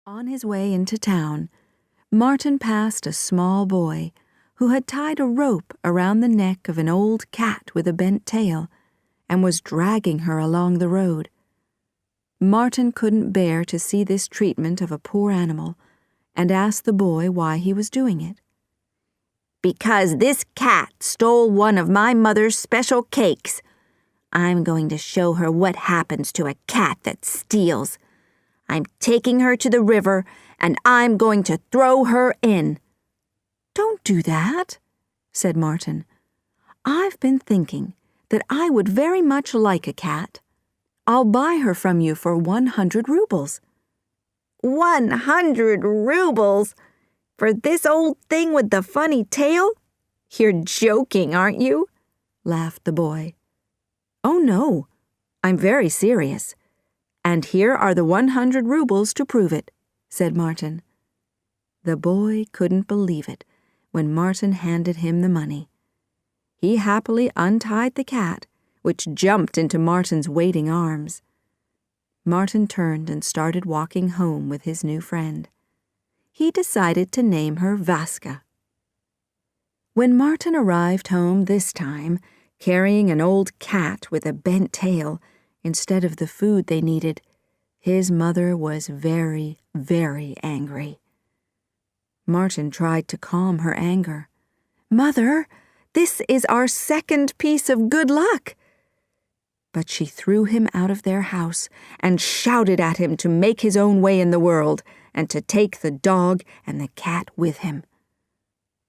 On his way into town, Martin passed a small boy who had tied a rope around the neck of an old cat with a bent tail and was dragging her along the road. Martin couldn't bear to see this treatment of a poor animal and asked the boy why he was doing it. "Because this cat stole one of my mother's special cakes. I'm going to show her what happens to a cat that steals. I'm taking her to the river, and I'm going to throw her in." "Don't do that," said Martin. "I've been thinking that I would very much like a cat. I'll buy her from you for 100 rubles. 100 rubles? For this old thing with the funny tail? You're joking, aren't you?" laughed the boy. "Oh, no, I'm very serious. And here are the 100 rubles to prove it," said Martin. The boy couldn't believe it when Martin handed him the money. He happily untied the cat, which jumped into Martin's waiting arms. Martin turned and started walking home with his new friend. He decided to name her Vaska. When Martin arrived home this time, carrying an old cat with a bent tail instead of the food they needed, his mother was very, very angry. Martin tried to calm her anger. "Mother, this is our second piece of good luck." But she threw him out of their house and shouted at him to make his own way in the world and to take the dog and the cat with him.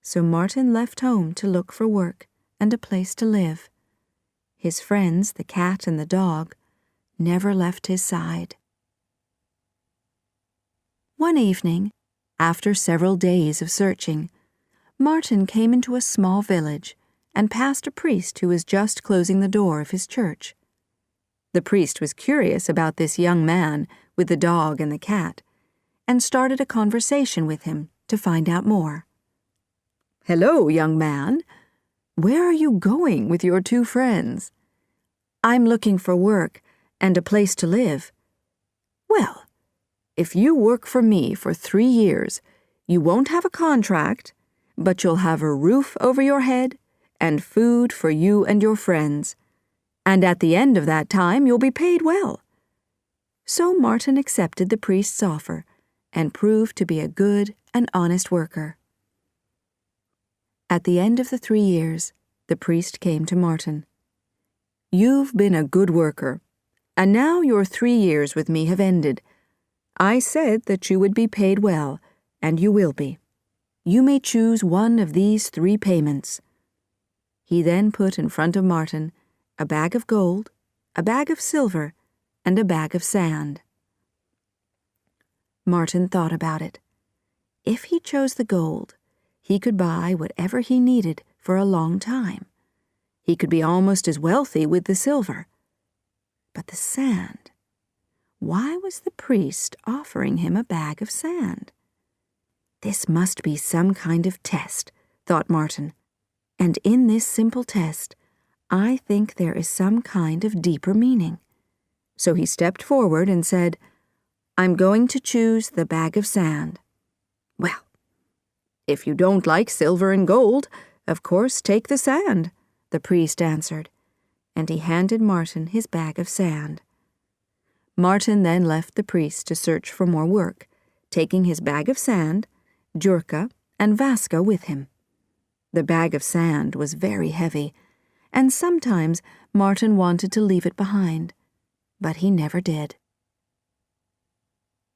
So Martin left home to look for work and a place to live. His friends, the cat and the dog, never left his side. One evening, after several days of searching, Martin came into a small village and passed a priest who was just closing the door of his church. The priest was curious about this young man with the dog and the cat, and started a conversation with him to find out more. "Hello, young man. Where are you going with your two friends?" "I'm looking for work and a place to live." "Well, if you work for me for 3 years, you won't have a contract, but you'll have a roof over your head and food for you and your friends. And at the end of that time, you'll be paid well." So Martin accepted the priest's offer and proved to be a good and honest worker. At the end of the 3 years, the priest came to Martin. "You've been a good worker, and now your 3 years with me have ended. I said that you would be paid well, and you will be. You may choose one of these 3 payments." He then put in front of Martin a bag of gold, a bag of silver, and a bag of sand. Martin thought about it. If he chose the gold, he could buy whatever he needed for a long time. He could be almost as wealthy with the silver. But the sand, why was the priest offering him a bag of sand? This must be some kind of test, thought Martin. And in this simple test, I think there is some kind of deeper meaning. So he stepped forward and said, "I'm going to choose the bag of sand." "Well, if you don't like silver and gold, of course take the sand," the priest answered, and he handed Martin his bag of sand. Martin then left the priest to search for more work, taking his bag of sand, Jurka, and Vaska with him. The bag of sand was very heavy, and sometimes Martin wanted to leave it behind, but he never did.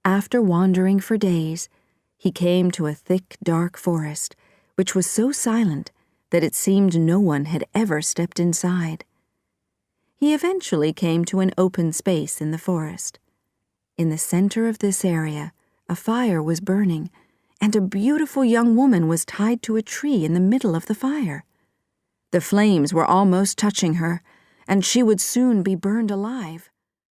After wandering for days, he came to a thick, dark forest, which was so silent that it seemed no one had ever stepped inside. He eventually came to an open space in the forest. In the center of this area, a fire was burning, and a beautiful young woman was tied to a tree in the middle of the fire. The flames were almost touching her, and she would soon be burned alive.